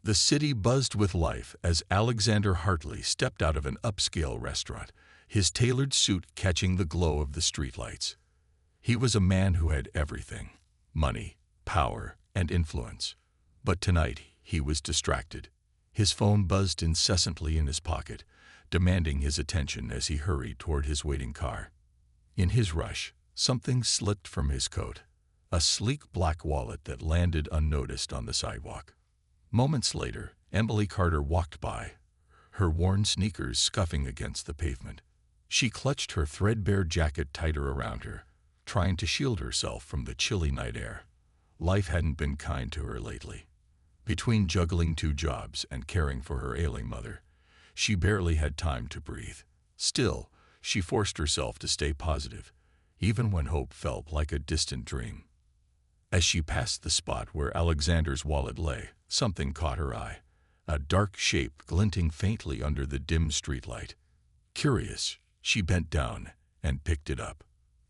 The city buzzed with life as Alexander Hartley stepped out of an upscale restaurant, his tailored suit catching the glow of the streetlights. He was a man who had everything: money, power, and influence. But tonight he was distracted. His phone buzzed incessantly in his pocket, demanding his attention as he hurried toward his waiting car. In his rush, something slipped from his coat, a sleek black wallet that landed unnoticed on the sidewalk. Moments later, Emily Carter walked by, her worn sneakers scuffing against the pavement. She clutched her threadbare jacket tighter around her, trying to shield herself from the chilly night air. Life hadn't been kind to her lately. Between juggling 2 jobs and caring for her ailing mother, she barely had time to breathe. Still, she forced herself to stay positive, even when hope felt like a distant dream. As she passed the spot where Alexander's wallet lay, something caught her eye, a dark shape glinting faintly under the dim streetlight. Curious, she bent down and picked it up.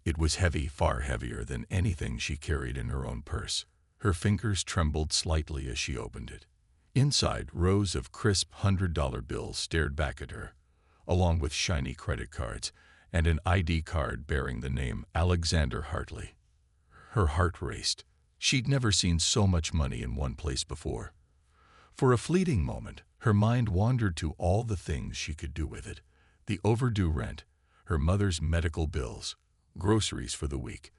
It was heavy, far heavier than anything she carried in her own purse. Her fingers trembled slightly as she opened it. Inside, rows of crisp $100 bills stared back at her, along with shiny credit cards and an ID card bearing the name Alexander Hartley. Her heart raced. She'd never seen so much money in one place before. For a fleeting moment, her mind wandered to all the things she could do with it: the overdue rent, her mother's medical bills, groceries for the week.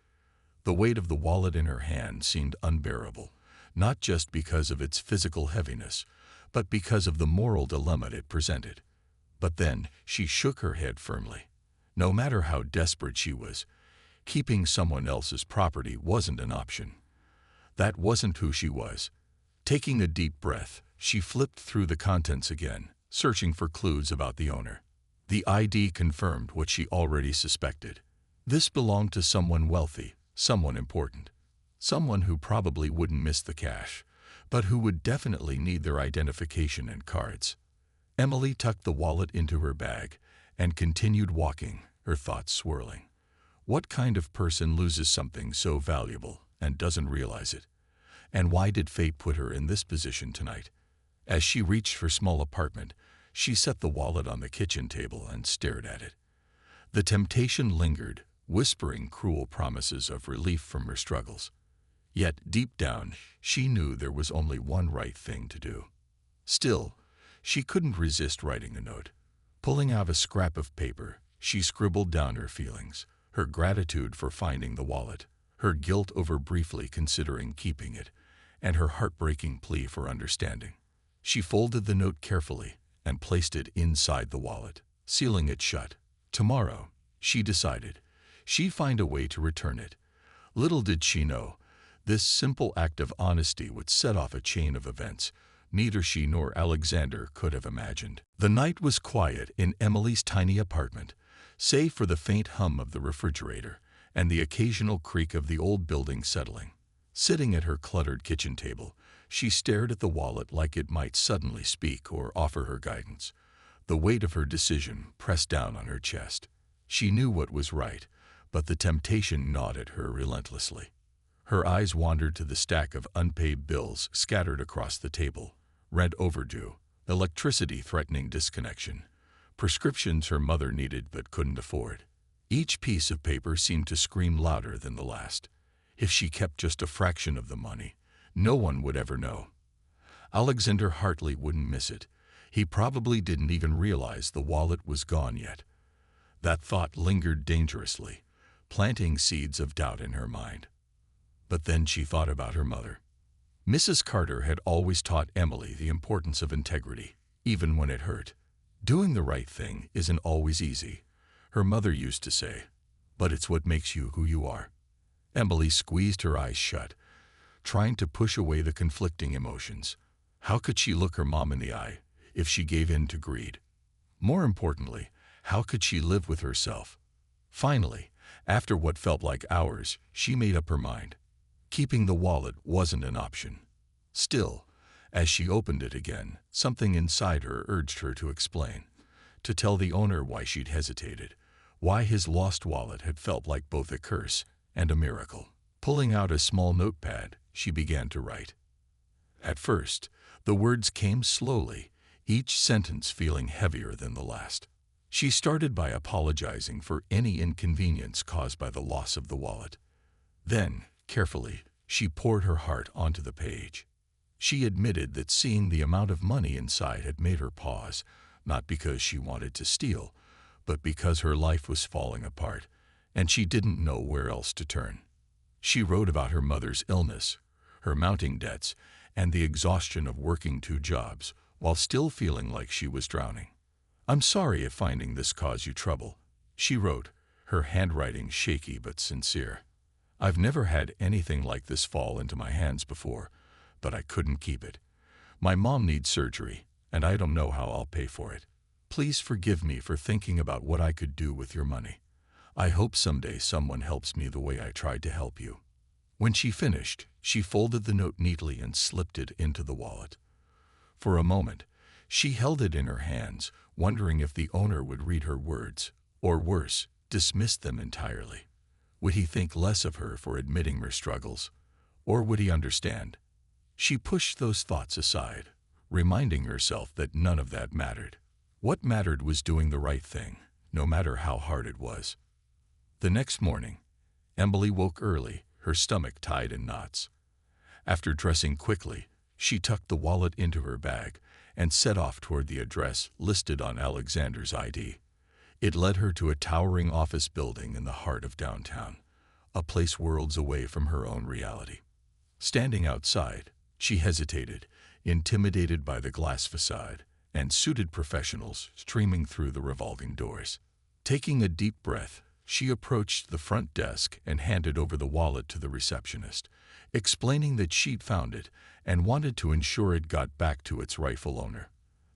The weight of the wallet in her hand seemed unbearable, not just because of its physical heaviness, but because of the moral dilemma it presented. But then she shook her head firmly. No matter how desperate she was, keeping someone else's property wasn't an option. That wasn't who she was. Taking a deep breath, she flipped through the contents again, searching for clues about the owner. The ID confirmed what she already suspected. This belonged to someone wealthy, someone important, someone who probably wouldn't miss the cash, but who would definitely need their identification and cards. Emily tucked the wallet into her bag and continued walking, her thoughts swirling. What kind of person loses something so valuable and doesn't realize it? And why did fate put her in this position tonight? As she reached her small apartment, she set the wallet on the kitchen table and stared at it. The temptation lingered, whispering cruel promises of relief from her struggles. Yet, deep down, she knew there was only one right thing to do. Still, she couldn't resist writing a note. Pulling out a scrap of paper, she scribbled down her feelings, her gratitude for finding the wallet, her guilt over briefly considering keeping it, and her heartbreaking plea for understanding. She folded the note carefully and placed it inside the wallet, sealing it shut. Tomorrow, she decided, she'd find a way to return it. Little did she know, this simple act of honesty would set off a chain of events neither she nor Alexander could have imagined. The night was quiet in Emily's tiny apartment, save for the faint hum of the refrigerator and the occasional creak of the old building settling. Sitting at her cluttered kitchen table, she stared at the wallet like it might suddenly speak or offer her guidance. The weight of her decision pressed down on her chest. She knew what was right, but the temptation gnawed at her relentlessly. Her eyes wandered to the stack of unpaid bills scattered across the table: rent overdue, electricity threatening disconnection, prescriptions her mother needed but couldn't afford. Each piece of paper seemed to scream louder than the last. If she kept just a fraction of the money, no one would ever know. Alexander Hartley wouldn't miss it. He probably didn't even realize the wallet was gone yet. That thought lingered dangerously, planting seeds of doubt in her mind. But then she thought about her mother. Mrs. Carter had always taught Emily the importance of integrity, even when it hurt. Doing the right thing isn't always easy, her mother used to say, but it's what makes you who you are. Emily squeezed her eyes shut, trying to push away the conflicting emotions. How could she look her mom in the eye if she gave in to greed? More importantly, how could she live with herself? Finally, after what felt like hours, she made up her mind. Keeping the wallet wasn't an option. Still, as she opened it again, something inside her urged her to explain, to tell the owner why she'd hesitated, why his lost wallet had felt like both a curse and a miracle. Pulling out a small notepad, she began to write. At first, the words came slowly, each sentence feeling heavier than the last. She started by apologizing for any inconvenience caused by the loss of the wallet. Then, carefully, she poured her heart onto the page. She admitted that seeing the amount of money inside had made her pause, not because she wanted to steal, but because her life was falling apart, and she didn't know where else to turn. She wrote about her mother's illness, her mounting debts, and the exhaustion of working 2 jobs while still feeling like she was drowning. "I'm sorry if finding this caused you trouble," she wrote, her handwriting shaky but sincere. "I've never had anything like this fall into my hands before, but I couldn't keep it. My mom needs surgery, and I don't know how I'll pay for it. Please forgive me for thinking about what I could do with your money. I hope someday someone helps me the way I tried to help you." When she finished, she folded the note neatly and slipped it into the wallet. For a moment, she held it in her hands, wondering if the owner would read her words, or worse, dismiss them entirely. Would he think less of her for admitting her struggles, or would he understand? She pushed those thoughts aside, reminding herself that none of that mattered. What mattered was doing the right thing, no matter how hard it was. The next morning, Emily woke early, her stomach tied in knots. After dressing quickly, she tucked the wallet into her bag and set off toward the address listed on Alexander's ID. It led her to a towering office building in the heart of downtown, a place worlds away from her own reality. Standing outside, she hesitated, intimidated by the glass facade and suited professionals streaming through the revolving doors. Taking a deep breath, she approached the front desk and handed over the wallet to the receptionist, explaining that she'd found it and wanted to ensure it got back to its rightful owner.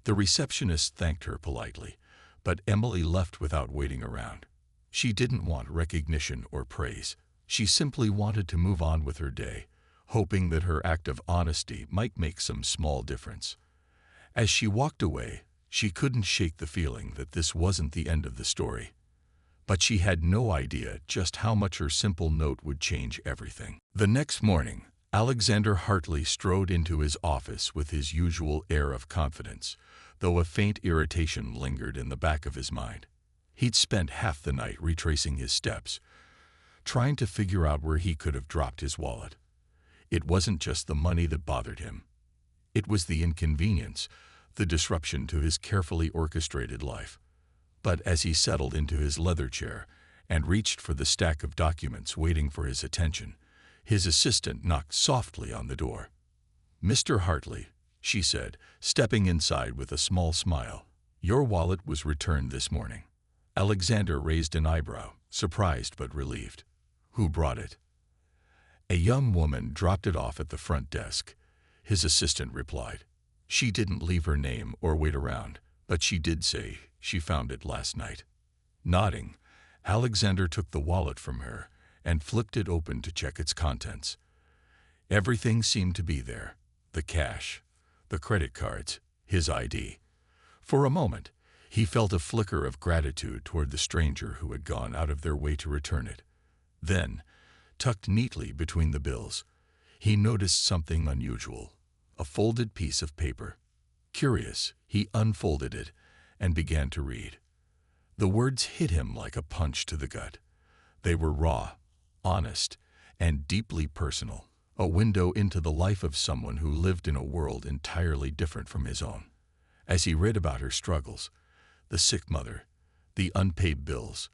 The receptionist thanked her politely, but Emily left without waiting around. She didn't want recognition or praise. She simply wanted to move on with her day, hoping that her act of honesty might make some small difference. As she walked away, she couldn't shake the feeling that this wasn't the end of the story. But she had no idea just how much her simple note would change everything. The next morning, Alexander Hartley strode into his office with his usual air of confidence, though a faint irritation lingered in the back of his mind. He'd spent half the night retracing his steps, trying to figure out where he could have dropped his wallet. It wasn't just the money that bothered him. It was the inconvenience, the disruption to his carefully orchestrated life. But as he settled into his leather chair and reached for the stack of documents waiting for his attention, his assistant knocked softly on the door. "Mr. Hartley," she said, stepping inside with a small smile, "your wallet was returned this morning." Alexander raised an eyebrow, surprised but relieved. "Who brought it?" "A young woman dropped it off at the front desk," his assistant replied. "She didn't leave her name or wait around, but she did say she found it last night." Nodding, Alexander took the wallet from her and flipped it open to check its contents. Everything seemed to be there: the cash, the credit cards, his ID. For a moment, he felt a flicker of gratitude toward the stranger who had gone out of their way to return it. Then, tucked neatly between the bills, he noticed something unusual: a folded piece of paper. Curious, he unfolded it and began to read. The words hit him like a punch to the gut. They were raw, honest, and deeply personal, a window into the life of someone who lived in a world entirely different from his own. As he read about her struggles, the sick mother, the unpaid bills,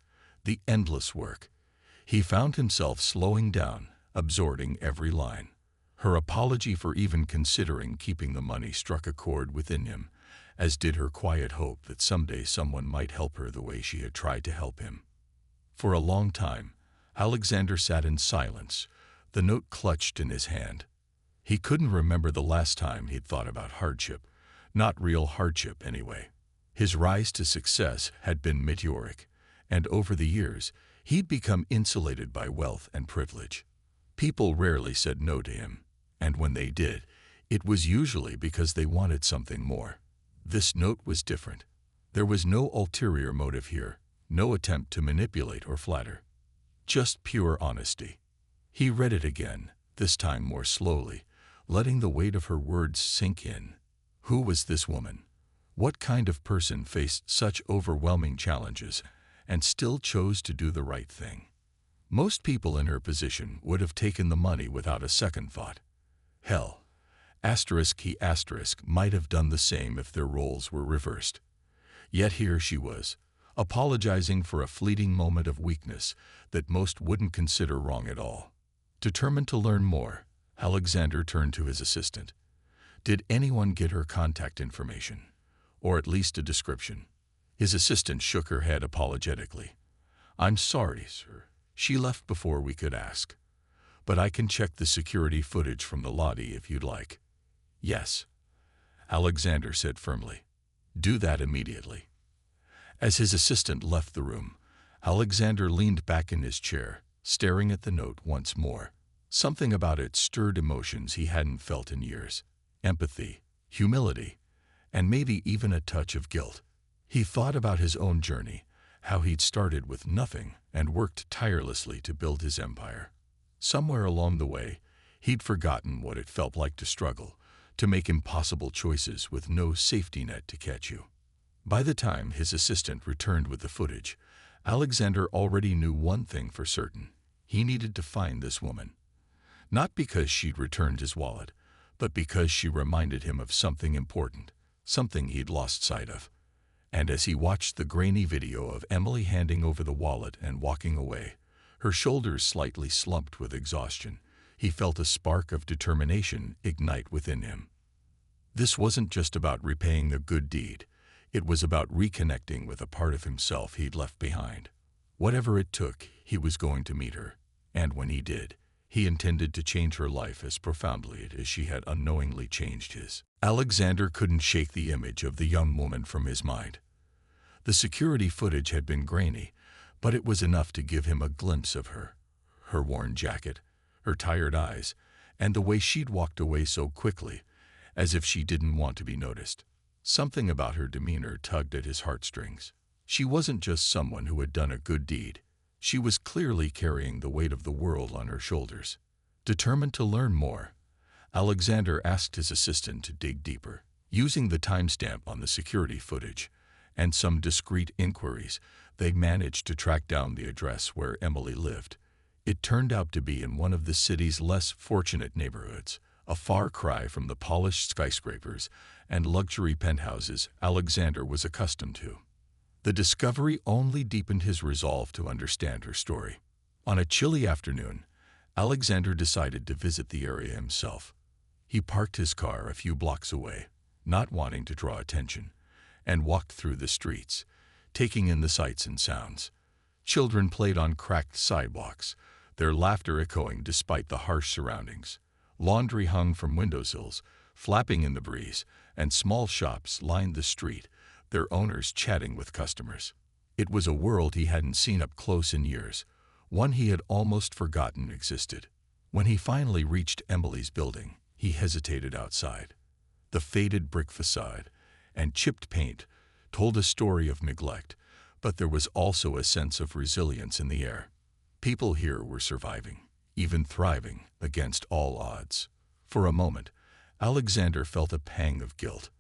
the endless work, he found himself slowing down, absorbing every line. Her apology for even considering keeping the money struck a chord within him, as did her quiet hope that someday someone might help her the way she had tried to help him. For a long time, Alexander sat in silence, the note clutched in his hand. He couldn't remember the last time he'd thought about hardship, not real hardship anyway. His rise to success had been meteoric, and over the years, he'd become insulated by wealth and privilege. People rarely said no to him, and when they did, it was usually because they wanted something more. This note was different. There was no ulterior motive here, no attempt to manipulate or flatter. Just pure honesty. He read it again, this time more slowly, letting the weight of her words sink in. Who was this woman? What kind of person faced such overwhelming challenges and still chose to do the right thing? Most people in her position would have taken the money without a second thought. Hell, he might have done the same if their roles were reversed. Yet here she was, apologizing for a fleeting moment of weakness that most wouldn't consider wrong at all. Determined to learn more, Alexander turned to his assistant. Did anyone get her contact information, or at least a description? His assistant shook her head apologetically. I'm sorry, sir. She left before we could ask. But I can check the security footage from the lobby if you'd like. Yes, Alexander said firmly. Do that immediately. As his assistant left the room, Alexander leaned back in his chair, staring at the note once more. Something about it stirred emotions he hadn't felt in years. Empathy, humility, and maybe even a touch of guilt. He thought about his own journey, how he'd started with nothing and worked tirelessly to build his empire. Somewhere along the way, he'd forgotten what it felt like to struggle, to make impossible choices with no safety net to catch you. By the time his assistant returned with the footage, Alexander already knew one thing for certain. He needed to find this woman. Not because she'd returned his wallet, but because she reminded him of something important, something he'd lost sight of. And as he watched the grainy video of Emily handing over the wallet and walking away, her shoulders slightly slumped with exhaustion, he felt a spark of determination ignite within him. This wasn't just about repaying a good deed. It was about reconnecting with a part of himself he'd left behind. Whatever it took, he was going to meet her. And when he did, he intended to change her life as profoundly as she had unknowingly changed his. Alexander couldn't shake the image of the young woman from his mind. The security footage had been grainy, but it was enough to give him a glimpse of her. Her worn jacket, her tired eyes, and the way she'd walked away so quickly, as if she didn't want to be noticed. Something about her demeanor tugged at his heartstrings. She wasn't just someone who had done a good deed. She was clearly carrying the weight of the world on her shoulders. Determined to learn more, Alexander asked his assistant to dig deeper. Using the timestamp on the security footage and some discreet inquiries, they managed to track down the address where Emily lived. It turned out to be in one of the city's less fortunate neighborhoods, a far cry from the polished skyscrapers and luxury penthouses Alexander was accustomed to. The discovery only deepened his resolve to understand her story. On a chilly afternoon, Alexander decided to visit the area himself. He parked his car a few blocks away, not wanting to draw attention, and walked through the streets, taking in the sights and sounds. Children played on cracked sidewalks, their laughter echoing despite the harsh surroundings. Laundry hung from windowsills, flapping in the breeze, and small shops lined the street, their owners chatting with customers. It was a world he hadn't seen up close in years, one he had almost forgotten existed. When he finally reached Emily's building, he hesitated outside. The faded brick facade and chipped paint told a story of neglect, but there was also a sense of resilience in the air. People here were surviving, even thriving, against all odds. For a moment, Alexander felt a pang of guilt.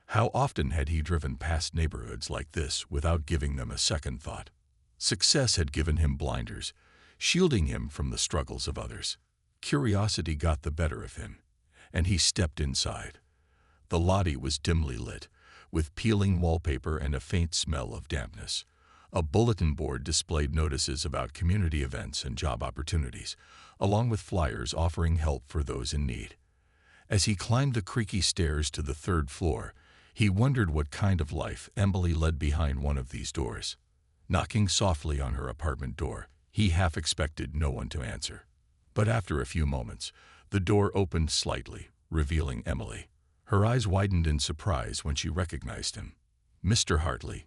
How often had he driven past neighborhoods like this without giving them a second thought? Success had given him blinders, shielding him from the struggles of others. Curiosity got the better of him, and he stepped inside. The lobby was dimly lit, with peeling wallpaper and a faint smell of dampness. A bulletin board displayed notices about community events and job opportunities, along with flyers offering help for those in need. As he climbed the creaky stairs to the third floor, he wondered what kind of life Emily led behind one of these doors. Knocking softly on her apartment door, he half expected no one to answer. But after a few moments, the door opened slightly, revealing Emily. Her eyes widened in surprise when she recognized him. "Mr. Hartley,"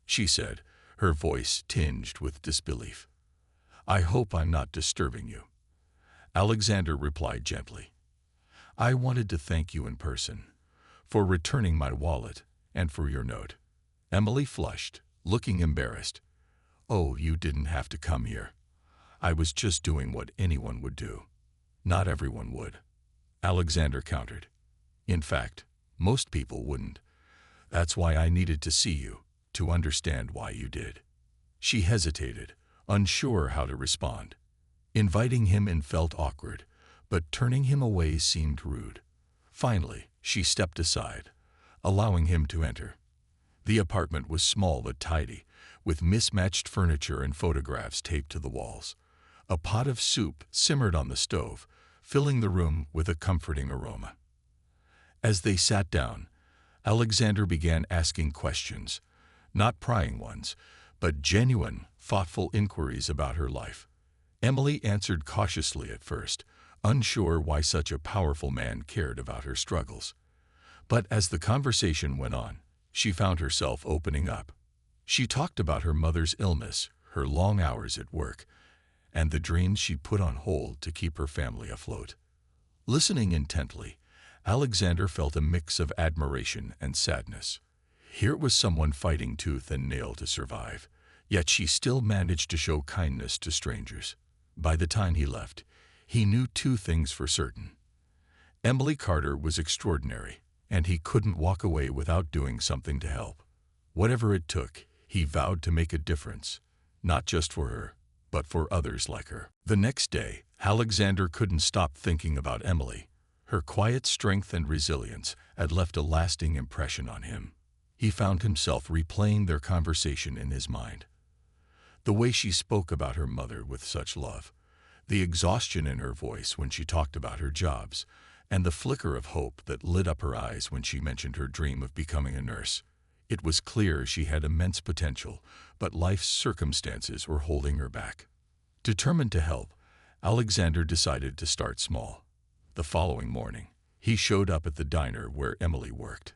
she said, her voice tinged with disbelief. "I hope I'm not disturbing you." Alexander replied gently. "I wanted to thank you in person, for returning my wallet and for your note." Emily flushed, looking embarrassed. "Oh, you didn't have to come here. I was just doing what anyone would do. Not everyone would." Alexander countered. In fact, most people wouldn't. That's why I needed to see you, to understand why you did. She hesitated, unsure how to respond. Inviting him in felt awkward, but turning him away seemed rude. Finally, she stepped aside, allowing him to enter. The apartment was small but tidy, with mismatched furniture and photographs taped to the walls. A pot of soup simmered on the stove, filling the room with a comforting aroma. As they sat down, Alexander began asking questions, not prying ones, but genuine, thoughtful inquiries about her life. Emily answered cautiously at first, unsure why such a powerful man cared about her struggles. But as the conversation went on, she found herself opening up. She talked about her mother's illness, her long hours at work, and the dreams she put on hold to keep her family afloat. Listening intently, Alexander felt a mix of admiration and sadness. Here was someone fighting tooth and nail to survive, yet she still managed to show kindness to strangers. By the time he left, he knew two things for certain. Emily Carter was extraordinary, and he couldn't walk away without doing something to help. Whatever it took, he vowed to make a difference, not just for her, but for others like her. The next day, Alexander couldn't stop thinking about Emily. Her quiet strength and resilience had left a lasting impression on him. He found himself replaying their conversation in his mind. The way she spoke about her mother with such love, the exhaustion in her voice when she talked about her jobs, and the flicker of hope that lit up her eyes when she mentioned her dream of becoming a nurse. It was clear she had immense potential, but life's circumstances were holding her back. Determined to help, Alexander decided to start small. The following morning, he showed up at the diner where Emily worked.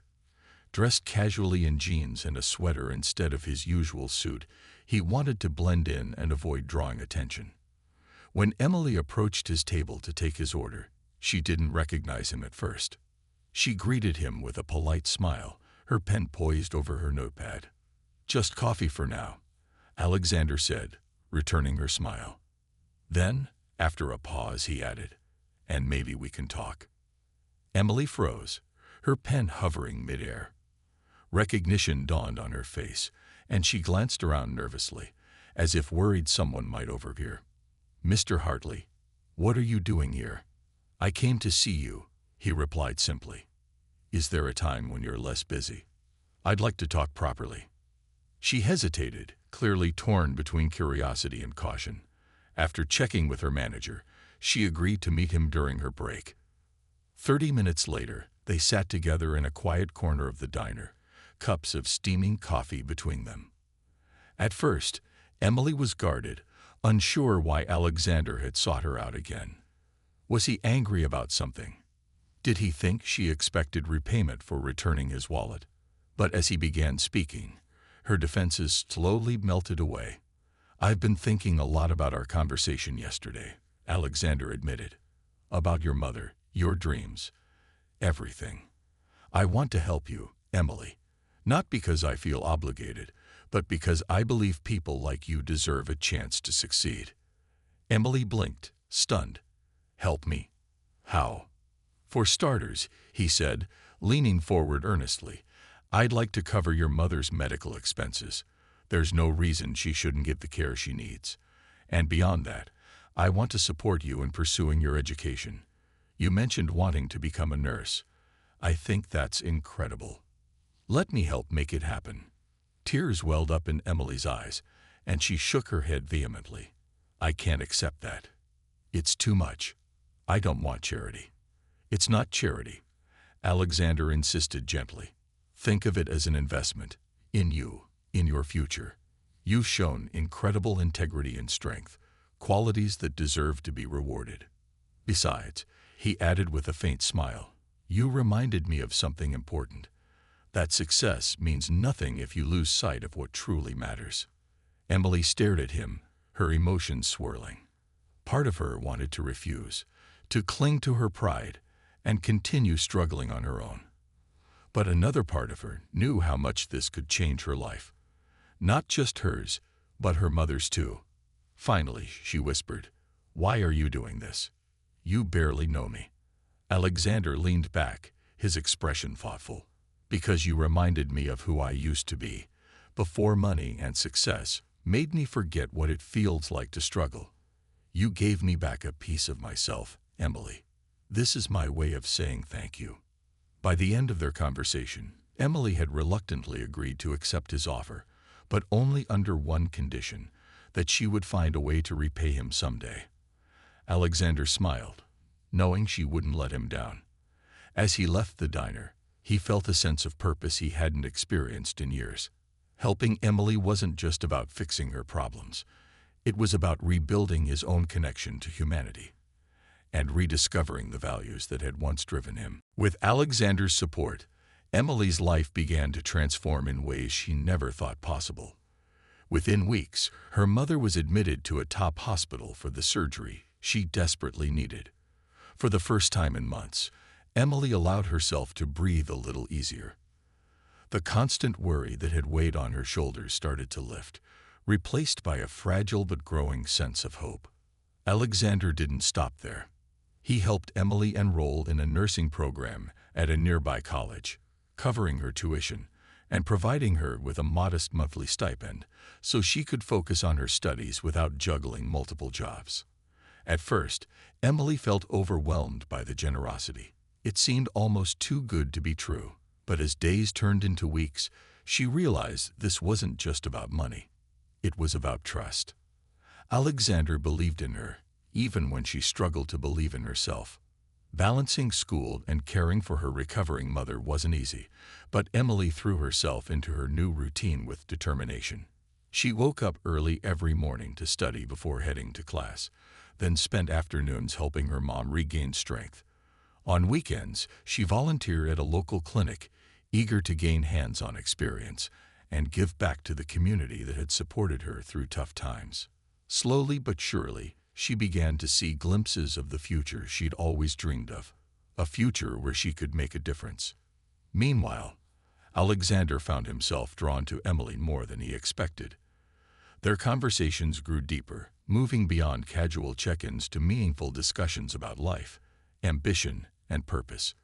Dressed casually in jeans and a sweater instead of his usual suit, he wanted to blend in and avoid drawing attention. When Emily approached his table to take his order, she didn't recognize him at first. She greeted him with a polite smile, her pen poised over her notepad. "Just coffee for now," Alexander said, returning her smile. Then, after a pause, he added, "And maybe we can talk." Emily froze, her pen hovering midair. Recognition dawned on her face, and she glanced around nervously, as if worried someone might overhear. "Mr. Hartley, what are you doing here?" "I came to see you," he replied simply. "Is there a time when you're less busy? I'd like to talk properly." She hesitated, clearly torn between curiosity and caution. After checking with her manager, she agreed to meet him during her break. 30 minutes later, they sat together in a quiet corner of the diner, cups of steaming coffee between them. At first, Emily was guarded, unsure why Alexander had sought her out again. Was he angry about something? Did he think she expected repayment for returning his wallet? But as he began speaking, her defenses slowly melted away. "I've been thinking a lot about our conversation yesterday," Alexander admitted. "About your mother, your dreams, everything. I want to help you, Emily, not because I feel obligated, but because I believe people like you deserve a chance to succeed." Emily blinked, stunned. "Help me? How?" "For starters," he said, leaning forward earnestly, "I'd like to cover your mother's medical expenses. There's no reason she shouldn't get the care she needs. And beyond that, I want to support you in pursuing your education. You mentioned wanting to become a nurse. I think that's incredible. Let me help make it happen." Tears welled up in Emily's eyes, and she shook her head vehemently. "I can't accept that. It's too much. I don't want charity." "It's not charity," Alexander insisted gently. "Think of it as an investment in you, in your future. You've shown incredible integrity and strength, qualities that deserve to be rewarded. Besides," he added with a faint smile, "you reminded me of something important. That success means nothing if you lose sight of what truly matters." Emily stared at him, her emotions swirling. Part of her wanted to refuse, to cling to her pride, and continue struggling on her own. But another part of her knew how much this could change her life. Not just hers, but her mother's too. Finally, she whispered, "Why are you doing this? You barely know me. Alexander leaned back, his expression thoughtful. Because you reminded me of who I used to be, before money and success made me forget what it feels like to struggle. You gave me back a piece of myself, Emily. This is my way of saying thank you. By the end of their conversation, Emily had reluctantly agreed to accept his offer, but only under one condition, that she would find a way to repay him someday. Alexander smiled, knowing she wouldn't let him down. As he left the diner, he felt a sense of purpose he hadn't experienced in years. Helping Emily wasn't just about fixing her problems. It was about rebuilding his own connection to humanity and rediscovering the values that had once driven him. With Alexander's support, Emily's life began to transform in ways she never thought possible. Within weeks, her mother was admitted to a top hospital for the surgery she desperately needed. For the first time in months, Emily allowed herself to breathe a little easier. The constant worry that had weighed on her shoulders started to lift, replaced by a fragile but growing sense of hope. Alexander didn't stop there. He helped Emily enroll in a nursing program at a nearby college, covering her tuition and providing her with a modest monthly stipend so she could focus on her studies without juggling multiple jobs. At first, Emily felt overwhelmed by the generosity. It seemed almost too good to be true. But as days turned into weeks, she realized this wasn't just about money. It was about trust. Alexander believed in her, even when she struggled to believe in herself. Balancing school and caring for her recovering mother wasn't easy, but Emily threw herself into her new routine with determination. She woke up early every morning to study before heading to class, then spent afternoons helping her mom regain strength. On weekends, she volunteered at a local clinic, eager to gain hands-on experience and give back to the community that had supported her through tough times. Slowly but surely, she began to see glimpses of the future she'd always dreamed of, a future where she could make a difference. Meanwhile, Alexander found himself drawn to Emily more than he expected. Their conversations grew deeper, moving beyond casual check-ins to meaningful discussions about life, ambition, and purpose.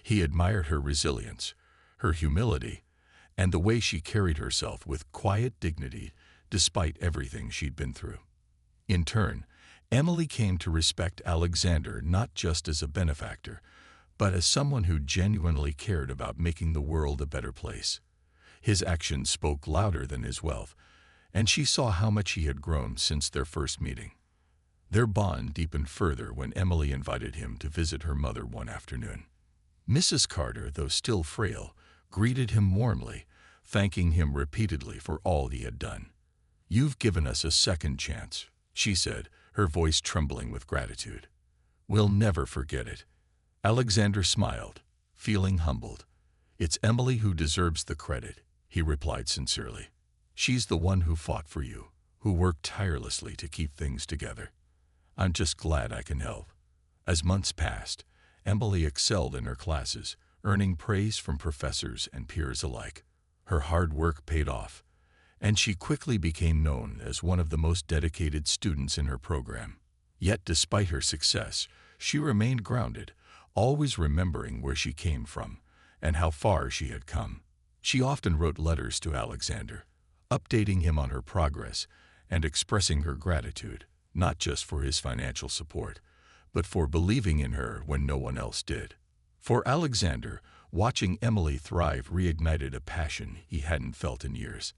He admired her resilience, her humility, and the way she carried herself with quiet dignity despite everything she'd been through. In turn, Emily came to respect Alexander not just as a benefactor, but as someone who genuinely cared about making the world a better place. His actions spoke louder than his wealth, and she saw how much he had grown since their first meeting. Their bond deepened further when Emily invited him to visit her mother one afternoon. Mrs. Carter, though still frail, greeted him warmly, thanking him repeatedly for all he had done. "You've given us a second chance," she said, her voice trembling with gratitude. "We'll never forget it." Alexander smiled, feeling humbled. "It's Emily who deserves the credit," he replied sincerely. "She's the one who fought for you, who worked tirelessly to keep things together. I'm just glad I can help." As months passed, Emily excelled in her classes, earning praise from professors and peers alike. Her hard work paid off, and she quickly became known as one of the most dedicated students in her program. Yet despite her success, she remained grounded, always remembering where she came from and how far she had come. She often wrote letters to Alexander, updating him on her progress and expressing her gratitude, not just for his financial support, but for believing in her when no one else did. For Alexander, watching Emily thrive reignited a passion he hadn't felt in years.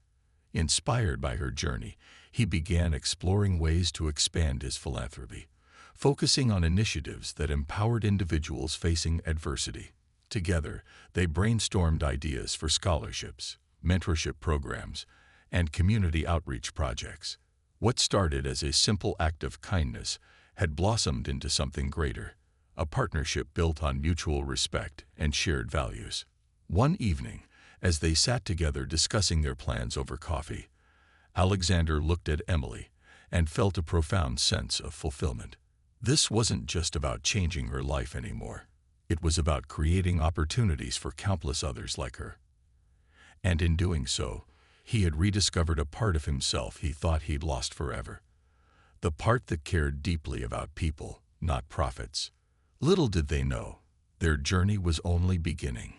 Inspired by her journey, he began exploring ways to expand his philanthropy, focusing on initiatives that empowered individuals facing adversity. Together, they brainstormed ideas for scholarships, mentorship programs, and community outreach projects. What started as a simple act of kindness had blossomed into something greater, a partnership built on mutual respect and shared values. One evening, as they sat together discussing their plans over coffee, Alexander looked at Emily and felt a profound sense of fulfillment. This wasn't just about changing her life anymore. It was about creating opportunities for countless others like her. And in doing so, he had rediscovered a part of himself he thought he'd lost forever. The part that cared deeply about people, not profits. Little did they know, Their journey was only beginning.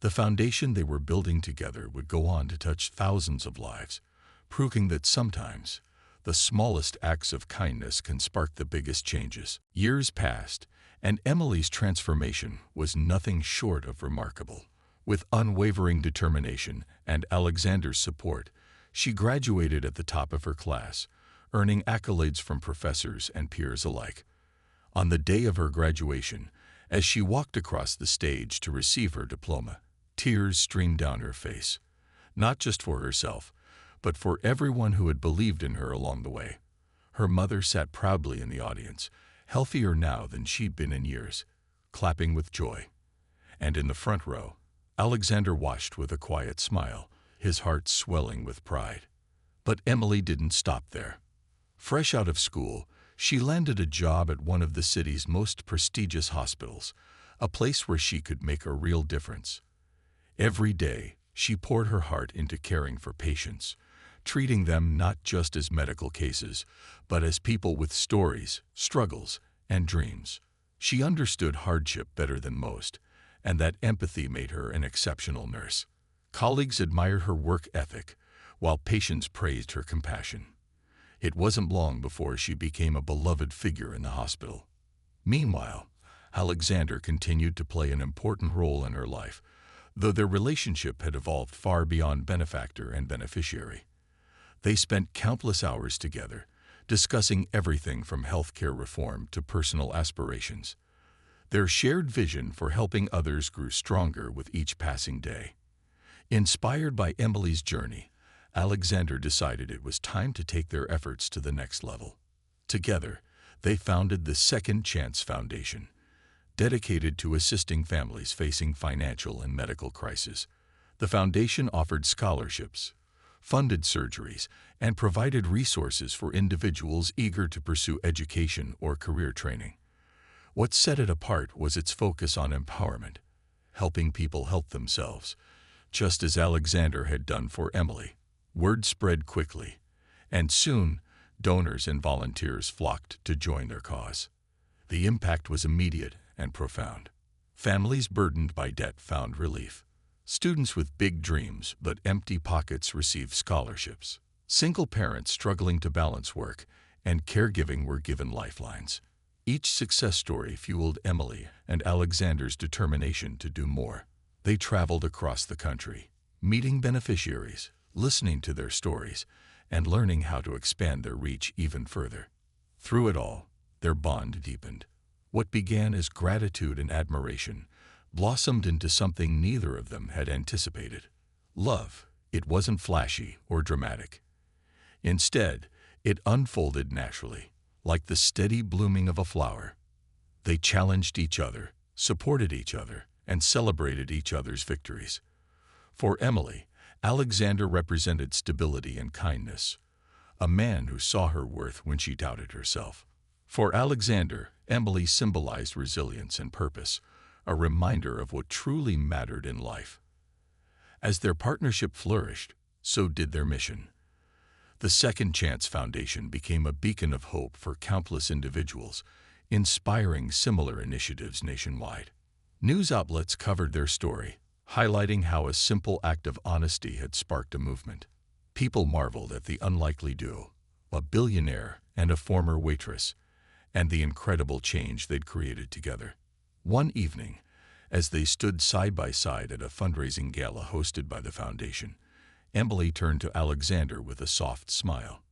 The foundation they were building together would go on to touch thousands of lives, proving that sometimes the smallest acts of kindness can spark the biggest changes. Years passed, and Emily's transformation was nothing short of remarkable. With unwavering determination and Alexander's support, she graduated at the top of her class, earning accolades from professors and peers alike. On the day of her graduation, as she walked across the stage to receive her diploma, tears streamed down her face, not just for herself, but for everyone who had believed in her along the way. Her mother sat proudly in the audience, healthier now than she'd been in years, clapping with joy. And in the front row, Alexander watched with a quiet smile, his heart swelling with pride. But Emily didn't stop there. Fresh out of school, she landed a job at one of the city's most prestigious hospitals, a place where she could make a real difference. Every day, she poured her heart into caring for patients, treating them not just as medical cases, but as people with stories, struggles, and dreams. She understood hardship better than most, and that empathy made her an exceptional nurse. Colleagues admired her work ethic, while patients praised her compassion. It wasn't long before she became a beloved figure in the hospital. Meanwhile, Alexander continued to play an important role in her life, though their relationship had evolved far beyond benefactor and beneficiary. They spent countless hours together, discussing everything from healthcare reform to personal aspirations. Their shared vision for helping others grew stronger with each passing day. Inspired by Emily's journey, Alexander decided it was time to take their efforts to the next level. Together, they founded the Second Chance Foundation, dedicated to assisting families facing financial and medical crises. The foundation offered scholarships, funded surgeries, and provided resources for individuals eager to pursue education or career training. What set it apart was its focus on empowerment, helping people help themselves, just as Alexander had done for Emily. Word spread quickly, and soon donors and volunteers flocked to join their cause. The impact was immediate and profound. Families burdened by debt found relief. Students with big dreams but empty pockets received scholarships. Single parents struggling to balance work and caregiving were given lifelines. Each success story fueled Emily and Alexander's determination to do more. They traveled across the country, meeting beneficiaries, listening to their stories, and learning how to expand their reach even further. Through it all, their bond deepened. What began as gratitude and admiration blossomed into something neither of them had anticipated. Love. It wasn't flashy or dramatic. Instead, it unfolded naturally, like the steady blooming of a flower. They challenged each other, supported each other, and celebrated each other's victories. For Emily, Alexander represented stability and kindness, a man who saw her worth when she doubted herself. For Alexander, Emily symbolized resilience and purpose, a reminder of what truly mattered in life. As their partnership flourished, so did their mission. The Second Chance Foundation became a beacon of hope for countless individuals, inspiring similar initiatives nationwide. News outlets covered their story, highlighting how a simple act of honesty had sparked a movement. People marveled at the unlikely duo, a billionaire and a former waitress, and the incredible change they'd created together. One evening, as they stood side by side at a fundraising gala hosted by the foundation, Emily turned to Alexander with a soft smile.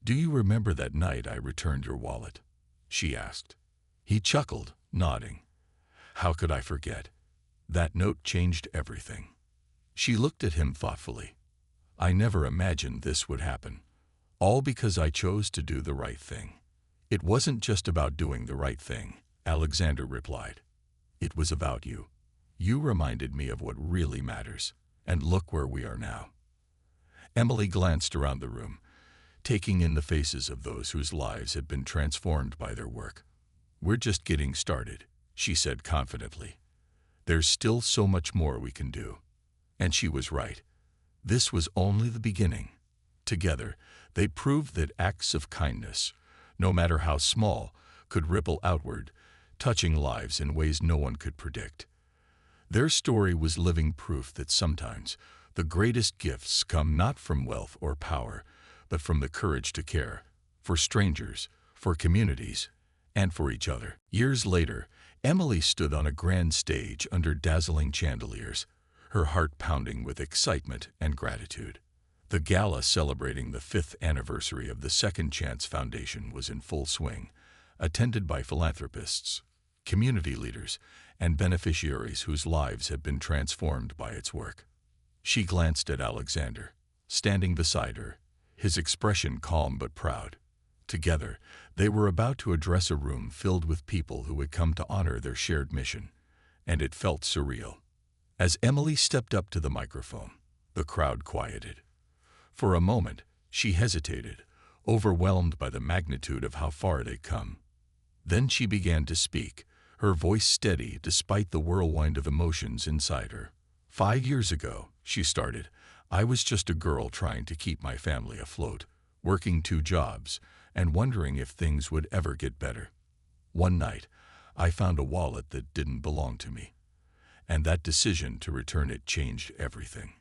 "Do you remember that night I returned your wallet?" she asked. He chuckled, nodding. "How could I forget? That note changed everything." She looked at him thoughtfully. "I never imagined this would happen, all because I chose to do the right thing." "It wasn't just about doing the right thing," Alexander replied. "It was about you. You reminded me of what really matters, and look where we are now." Emily glanced around the room, taking in the faces of those whose lives had been transformed by their work. "We're just getting started," she said confidently. "There's still so much more we can do." And she was right. This was only the beginning. Together, they proved that acts of kindness, no matter how small, could ripple outward, touching lives in ways no one could predict. Their story was living proof that sometimes the greatest gifts come not from wealth or power, but from the courage to care, for strangers, for communities, and for each other. Years later, Emily stood on a grand stage under dazzling chandeliers, her heart pounding with excitement and gratitude. The gala celebrating the 5th anniversary of the Second Chance Foundation was in full swing, attended by philanthropists, community leaders, and beneficiaries whose lives had been transformed by its work. She glanced at Alexander, standing beside her, his expression calm but proud. Together, they were about to address a room filled with people who had come to honor their shared mission, and it felt surreal. As Emily stepped up to the microphone, the crowd quieted. For a moment, she hesitated, overwhelmed by the magnitude of how far they'd come. Then she began to speak, her voice steady despite the whirlwind of emotions inside her. 5 years ago, she started, I was just a girl trying to keep my family afloat, working 2 jobs, and wondering if things would ever get better. One night, I found a wallet that didn't belong to me, and that decision to return it changed everything.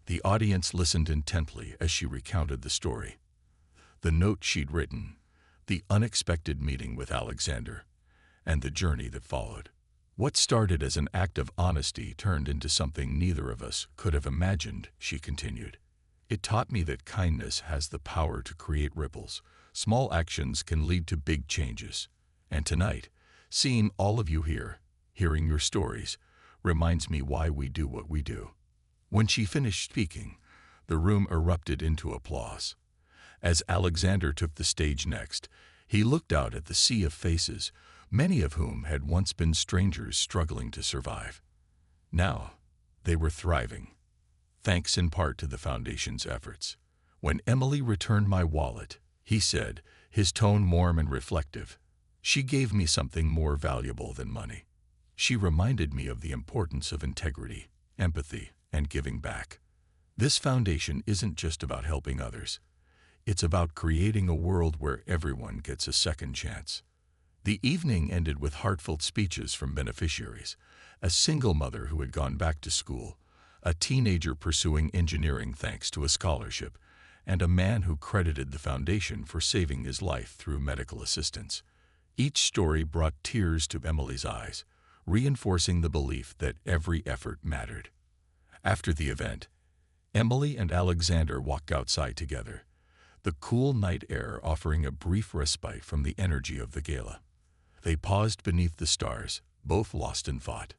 The audience listened intently as she recounted the story. The note she'd written, the unexpected meeting with Alexander, and the journey that followed. What started as an act of honesty turned into something neither of us could have imagined, she continued. It taught me that kindness has the power to create ripples. Small actions can lead to big changes. And tonight, seeing all of you here, hearing your stories, reminds me why we do what we do. When she finished speaking, the room erupted into applause. As Alexander took the stage next, he looked out at the sea of faces, many of whom had once been strangers struggling to survive. Now, they were thriving, thanks in part to the foundation's efforts. When Emily returned my wallet, he said, his tone warm and reflective, she gave me something more valuable than money. She reminded me of the importance of integrity, empathy, and giving back. This foundation isn't just about helping others. It's about creating a world where everyone gets a second chance. The evening ended with heartfelt speeches from beneficiaries, a single mother who had gone back to school, a teenager pursuing engineering thanks to a scholarship, and a man who credited the foundation for saving his life through medical assistance. Each story brought tears to Emily's eyes, reinforcing the belief that every effort mattered. After the event, Emily and Alexander walked outside together, the cool night air offering a brief respite from the energy of the gala. They paused beneath the stars, both lost in thought.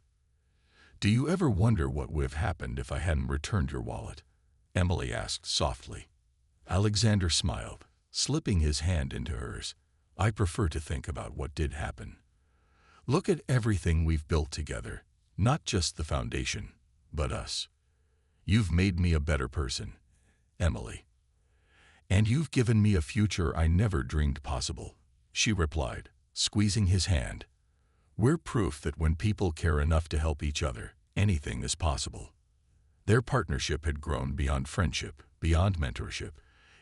Do you ever wonder what would have happened if I hadn't returned your wallet? Emily asked softly. Alexander smiled, slipping his hand into hers. I prefer to think about what did happen. Look at everything we've built together, not just the foundation, but us. You've made me a better person, Emily. And you've given me a future I never dreamed possible, she replied, squeezing his hand. We're proof that when people care enough to help each other, anything is possible. Their partnership had grown beyond friendship, beyond mentorship.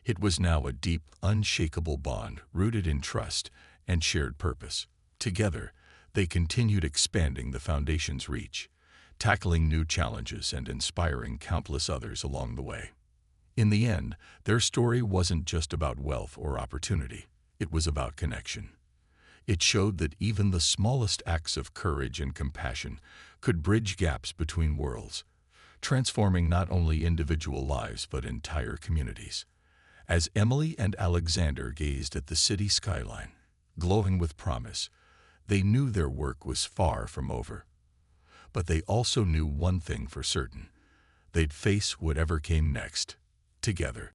It was now a deep, unshakable bond rooted in trust and shared purpose. Together, they continued expanding the foundation's reach, tackling new challenges and inspiring countless others along the way. In the end, their story wasn't just about wealth or opportunity. It was about connection. It showed that even the smallest acts of courage and compassion could bridge gaps between worlds, transforming not only individual lives but entire communities. As Emily and Alexander gazed at the city skyline, glowing with promise, they knew their work was far from over. But they also knew one thing for certain: they'd face whatever came next, together.